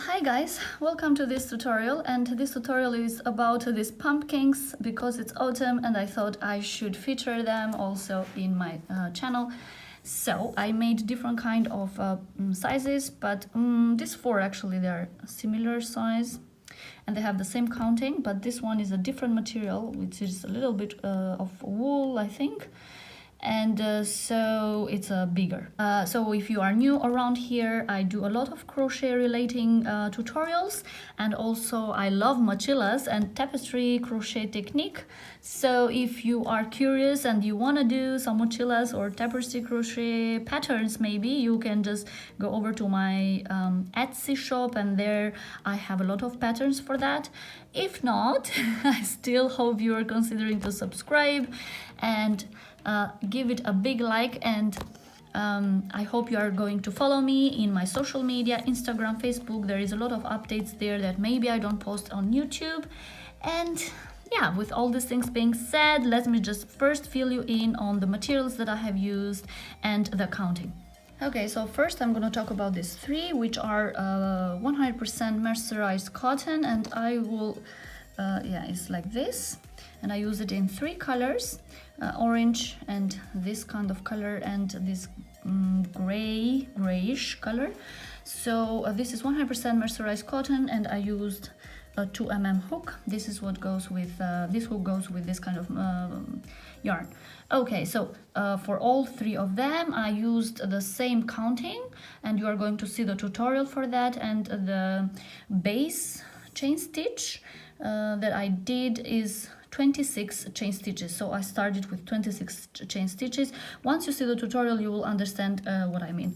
Hi guys, welcome to this tutorial, and this tutorial is about these pumpkins because it's autumn and I thought I should feature them also in my channel. So I made different kind of sizes, but these four actually they're similar size and they have the same counting, but this one is a different material, which is a little bit of wool, I think. And so it's bigger. So if you are new around here, I do a lot of crochet relating tutorials, and also I love mochilas and tapestry crochet technique. So if you are curious and you want to do some mochilas or tapestry crochet patterns, maybe you can just go over to my Etsy shop, and there I have a lot of patterns for that. If not, I still hope you are considering to subscribe and give it a big like, and I hope you are going to follow me in my social media, Instagram, Facebook. There is a lot of updates there that maybe I don't post on YouTube. And yeah, with all these things being said, let me just first fill you in on the materials that I have used and the counting. Okay, so first I'm going to talk about these three, which are 100% mercerized cotton, and I will yeah, it's like this, and I use it in three colors, orange and this kind of color and this grayish color. So this is 100% mercerized cotton, and I used a 2mm hook. This is what goes with this hook goes with this kind of yarn. Okay, so for all three of them I used the same counting, and you are going to see the tutorial for that. And the base chain stitch that I did is 26 chain stitches. So I started with 26 chain stitches. Once you see the tutorial, you will understand what I mean.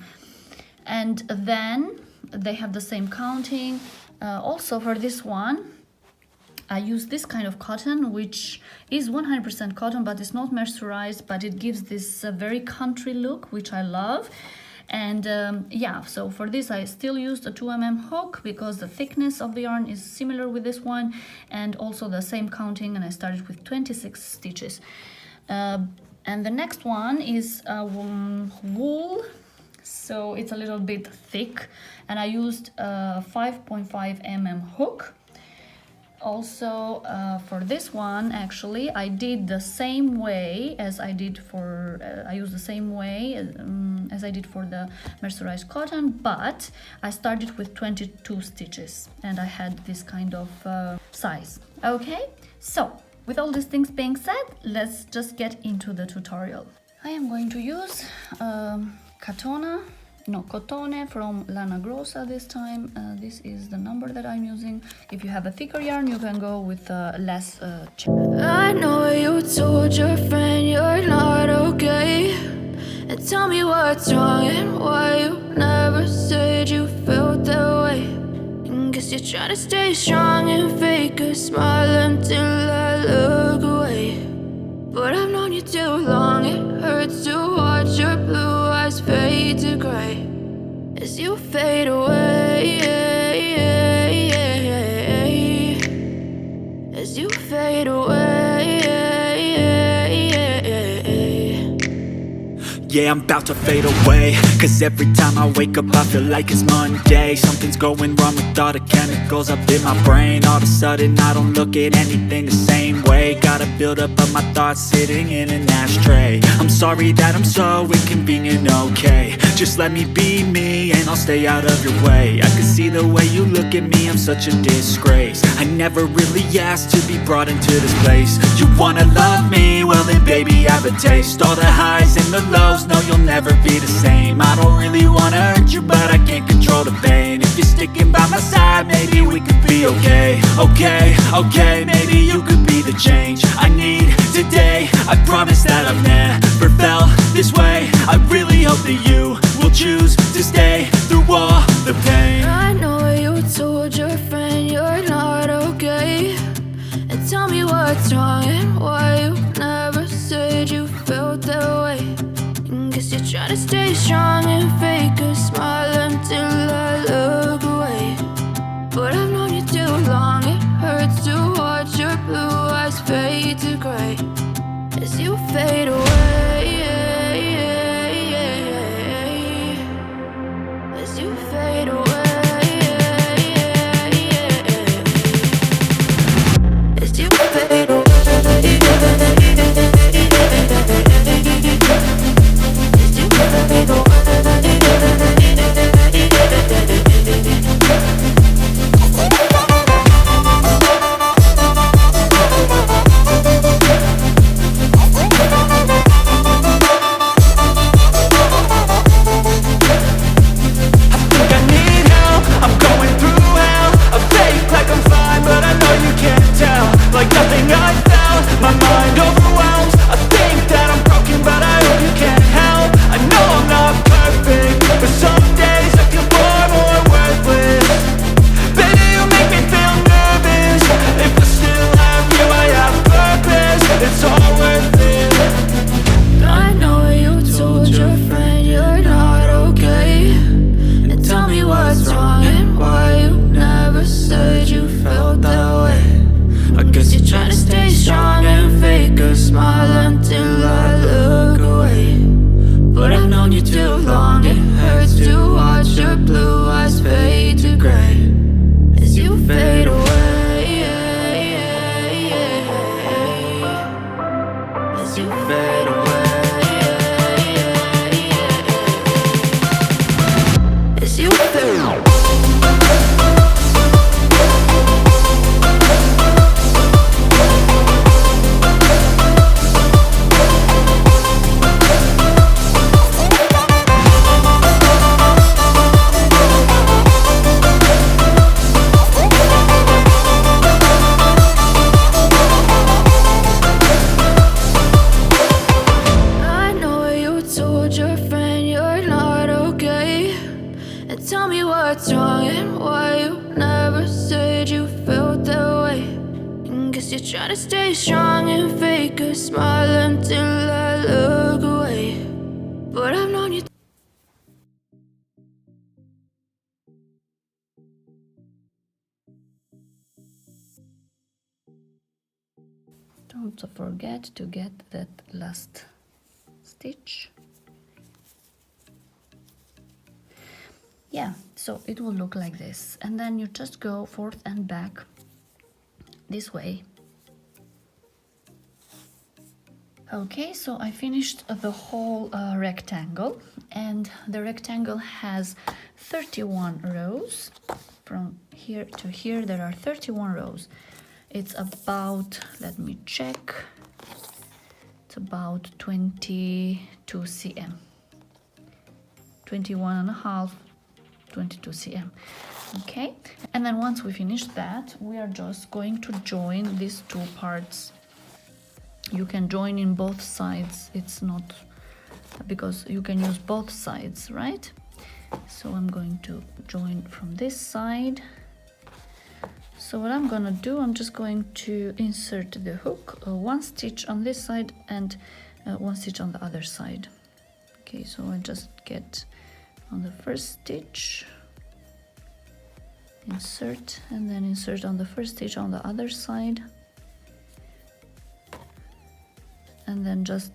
And then they have the same counting. Also for this one, I use this kind of cotton, which is 100% cotton, but it's not mercerized, but it gives this very country look, which I love. And yeah, so for this I still used a 2mm hook because the thickness of the yarn is similar with this one, and also the same counting, and I started with 26 stitches. And the next one is wool, so it's a little bit thick, and I used a 5.5 mm hook. Also for this one, actually I did the same way as I did for I used the same way as I did for the mercerized cotton, but I started with 22 stitches and I had this kind of size. Okay, so with all these things being said, let's just get into the tutorial. I am going to use cotone from Lana Grossa this time. This is the number that I'm using. If you have a thicker yarn, you can go with less I know you told your friend you're not okay, and tell me what's wrong and why you never said you felt that way. And guess you're trying to stay strong and fake a smile until I look away. But I've known you too long, it hurts to watch your blue eyes fade to gray as you fade away, as you fade away. Yeah, I'm about to fade away, cause every time I wake up I feel like it's Monday. Something's going wrong with all the chemicals up in my brain. All of a sudden I don't look at anything the same way. Got a buildup of my thoughts sitting in an ashtray. I'm sorry that I'm so inconvenient, okay. Just let me be me and I'll stay out of your way. I can see the way you look at me, I'm such a disgrace. I never really asked to be brought into this place. You wanna love me? Well then baby I have a taste. All the highs and the lows, no, you'll never be the same. I don't really wanna hurt you, but I can't control the pain. If you're sticking by my side, maybe we could be okay. Okay, maybe you could be the change I need today. I promise that I've never felt this way. I really hope that you will choose to stay through all the pain. I know you told your friend you're not okay, and tell me what's wrong and why you never said you felt that way. Guess you're trying to stay strong and fake a smile until I look away. But I've known you too long, it hurts to watch your blue eyes fade to gray as you fade away, as you fade away. you're trying to stay strong and fake a smile until I look away. But I've known you. Don't forget to get that last stitch. Yeah, so it will look like this, and then you just go forth and back this way. Okay, so I finished the whole rectangle, and the rectangle has 31 rows. From here to here there are 31 rows. It's about, let me check, it's about 22 cm, 21 and a half, 22 cm. Okay, and then once we finish that, we are just going to join these two parts. You can join in both sides, it's not, because you can use both sides, right? So I'm going to join from this side. So what I'm gonna do, I'm just going to insert the hook, one stitch on this side and one stitch on the other side. Okay, so I just get on the first stitch, insert, and then insert on the first stitch on the other side, and then just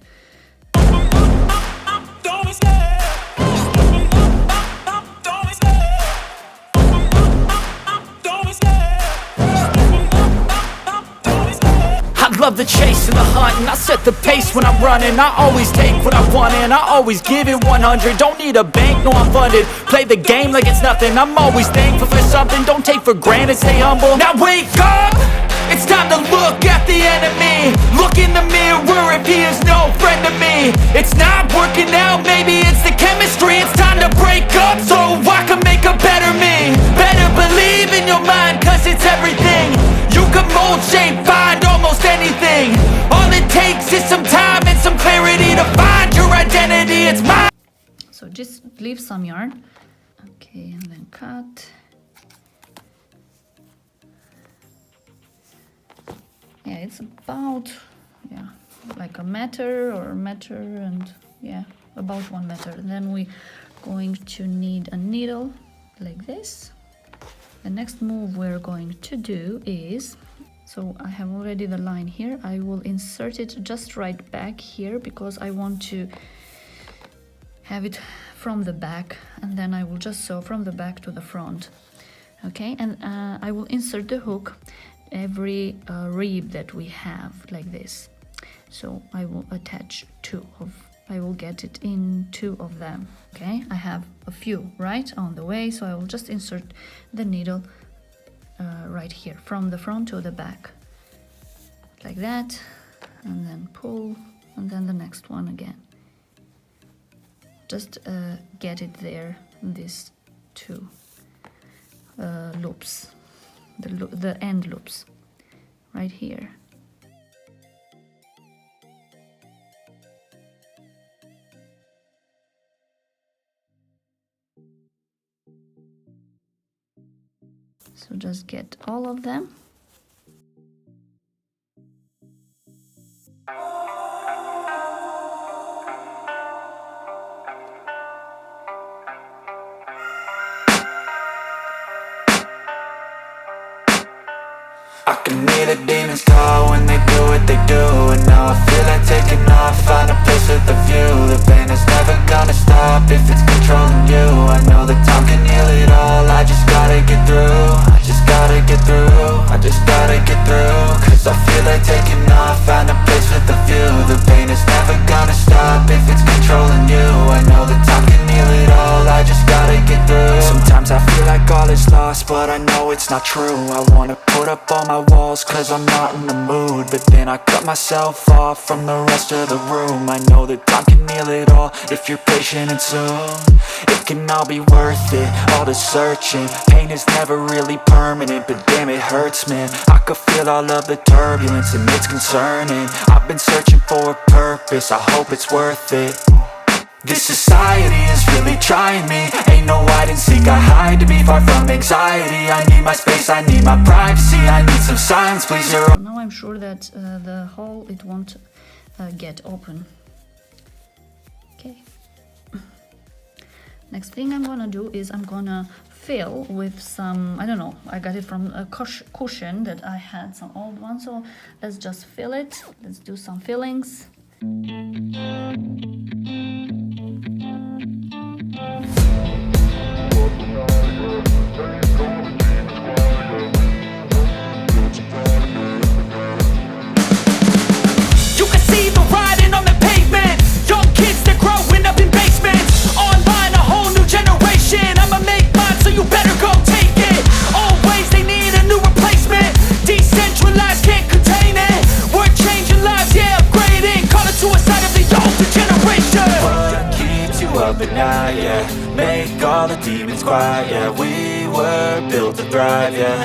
love the chase and the hunt, and I set the pace when I'm running. I always take what I want and I always give it 100. Don't need a bank, no I'm funded. Play the game like it's nothing. I'm always thankful for something. Don't take for granted, stay humble. Now wake up! It's time to look at the enemy. Look in the mirror if he is no friend to me. It's not working out, maybe it's the chemistry. It's time to break up so I can make a better me. Better believe in your mind, cause it's everything. You can mold, shape, find almost anything. All it takes is some time and some clarity to find your identity. It's mine. So just leave some yarn. Okay, and then cut. Yeah, it's about, yeah, like a meter or a meter, and yeah, about 1 meter. And then we're going to need a needle like this. The next move we're going to do is, so I have already the line here, I will insert it just right back here because I want to have it from the back, and then I will just sew from the back to the front. Okay, and I will insert the hook every rib that we have like this. So I will attach I will get it in 2 of them. Okay, I have a few right on the way, so I will just insert the needle right here from the front to the back like that, and then pull, and then the next one again. Just get it there in these 2 loops, the end loops right here. So just get all of them. I can hear the demons call when they do what they do. And now I feel like taking off, find a place with a view. The pain is never gonna stop if it's controlling you. I know that time can heal it all, I just gotta get through. I just gotta get through, I just gotta get through. Cause I feel like taking off, find a place with a view. The pain is never gonna stop if it's controlling you. I know that time can heal it all, I just gotta get through. Sometimes I feel like all is lost, but I know it's not true. I wanna put up all my walls cause I'm not in the mood, but then I cut myself off from the rest of the room. I know that time can heal it all if you're patient and soon. It can all be worth it, all the searching. Pain is never really permanent, but damn it hurts, man. I could feel all of the turbulence and it's concerning. I've been searching for a purpose, I hope it's worth it. This society is really trying me. Ain't no hide and seek, I hide to be far from anxiety. I need my space, I need my privacy. I need some silence, please. Now I'm sure that the hole, it won't get open. Okay. Next thing I'm gonna do is I'm gonna fill with some, I don't know, I got it from a cushion that I had, some old one. So let's just fill it. Let's do some fillings. At night, yeah, make all the demons quiet, yeah, we were built to thrive, yeah,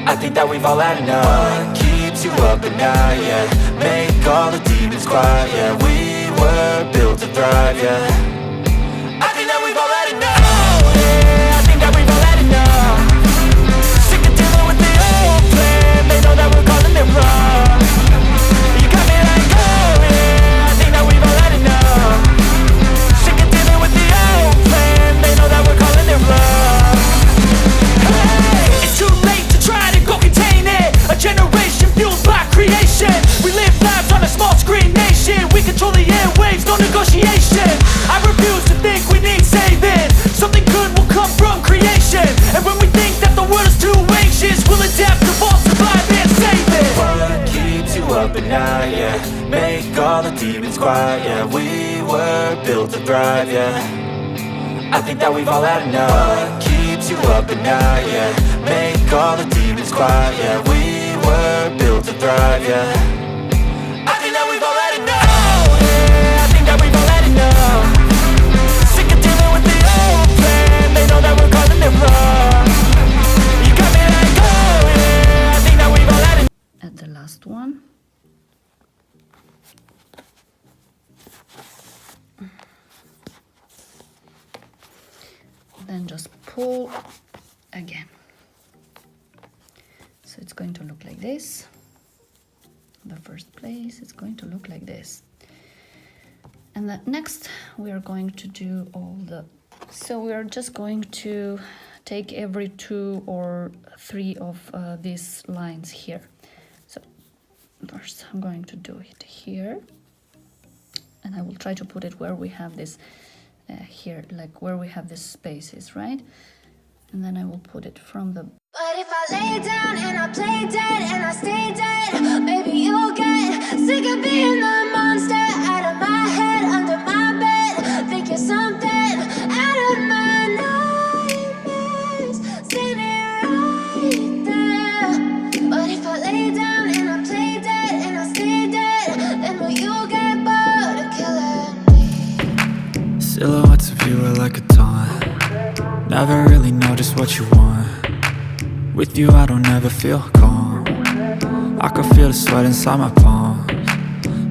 I think that we've all had enough. What keeps you up at night, yeah, make all the demons quiet, yeah, we were built to thrive, yeah, I think that we've all had enough, yeah, I think that we've all had enough. Sick of dealing with the old plan, they know that we're calling it wrong. You got me like, oh yeah, I think that we've all had enough. They know that we're calling it love. Hey, it's too late to try to go contain it. A generation fueled by creation. We live lives on a small screen nation. We control the airwaves, no negotiation. I refuse to think we need saving. Something good will come from creation. And when we think that the world is too anxious, we'll adapt, evolve, survive and save it. What keeps you up at night, yeah, make all the demons quiet, yeah, we were built to thrive, yeah, I think that we've all had enough. What keeps you up at night, yeah, make all the demons quiet, yeah, we were built to thrive, yeah, I think that we've all had enough, yeah, I think that we've all had enough. Sick of dealing with the old plan, they know that we're calling it wrong. You got me like, oh yeah, I think that we've all had enough. At the last one. Then just pull again. So it's going to look like this. The first place, it's going to look like this. And then next we are going to do all the, so we are just going to take every 2 or 3 of these lines here. So first I'm going to do it here, and I will try to put it where we have this here, like where we have these spaces, right? And then I will put it from the... But if I lay down and I play dead and I stay dead, maybe you'll get sick of being the monster out of my head, under my bed. Think you're something out of my nightmares, standing right there. But if I lay down and I play dead and I stay dead, then will you get bored of killing me? Silhouettes of you are like a taunt. Never really know just what you want. With you I don't ever feel calm. I can feel the sweat inside my palms.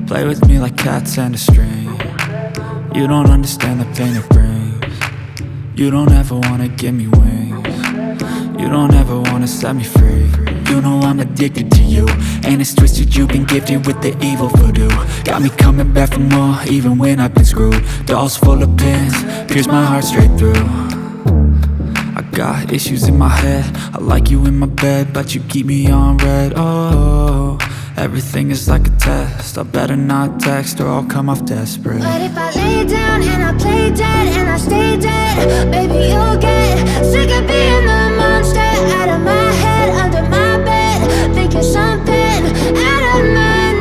Play with me like cats and a string. You don't understand the pain it brings. You don't ever wanna give me wings. You don't ever wanna set me free. You know I'm addicted to you, and it's twisted, you've been gifted with the evil voodoo. Got me coming back for more, even when I've been screwed. Dolls full of pins, pierce my heart straight through. I got issues in my head, I like you in my bed, but you keep me on red. Oh, everything is like a test, I better not text or I'll come off desperate. But if I lay down and I play dead and I stay dead, maybe you'll get sick of being the monster out of my head, under my bed. Think you're something out of my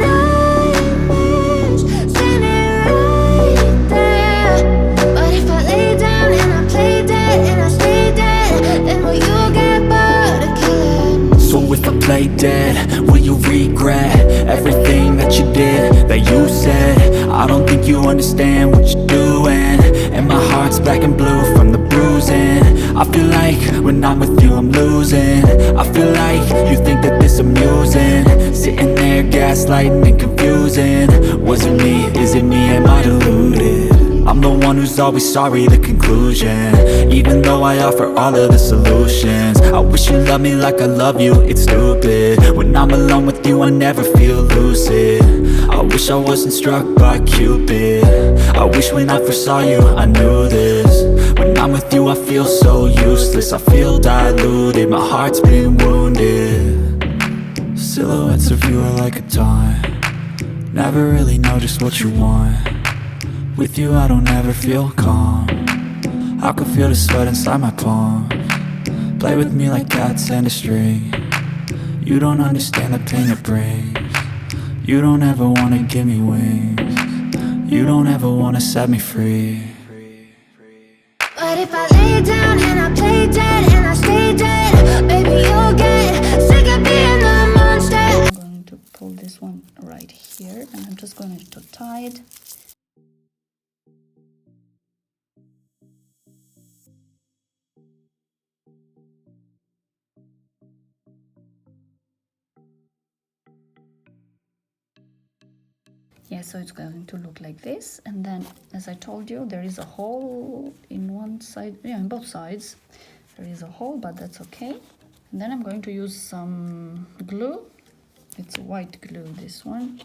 nightmares, standing right there. But if I lay down and I play dead and I stay dead, then will you get bored of killing me? So if I play dead, will you regret everything that you did, that you said? I don't think you understand what you're doing, and my heart's black and blue from the bruising. I feel like when I'm with you I'm losing. I feel like you think that this amusing, sitting there gaslighting and confusing. Was it me? Is it me? Am I deluded? I I'm the one who's always sorry, the conclusion. Even though I offer all of the solutions. I wish you loved me like I love you, it's stupid. When I'm alone with you I never feel lucid. I wish I wasn't struck by Cupid. I wish when I first saw you I knew this. When I'm with you I feel so useless. I feel diluted, my heart's been wounded. Silhouettes of you are like a taunt. Never really know just what you want. With you I don't ever feel calm. I can feel the sweat inside my palm. Play with me like cats and a string. You don't understand the pain it brings. You don't ever wanna give me wings. You don't ever wanna set me free. But if I lay down and I play dead and I stay dead, baby you'll get sick of being the monster. I'm going to pull this one right here and I'm just going to tie it. Yeah, so it's going to look like this, and then as I told you there is a hole in one side, yeah, in both sides there is a hole, but that's okay. And then I'm going to use some glue. It's white glue, this one.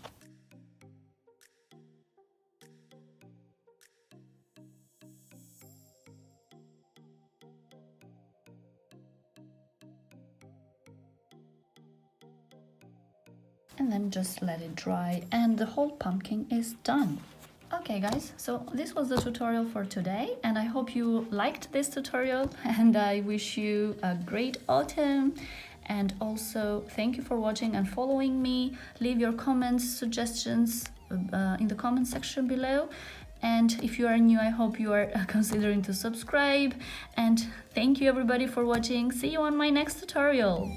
And then just let it dry and the whole pumpkin is done. Okay guys, so this was the tutorial for today and I hope you liked this tutorial and I wish you a great autumn. And also thank you for watching and following me. Leave your comments, suggestions in the comment section below. And if you are new, I hope you are considering to subscribe. And thank you everybody for watching. See you on my next tutorial.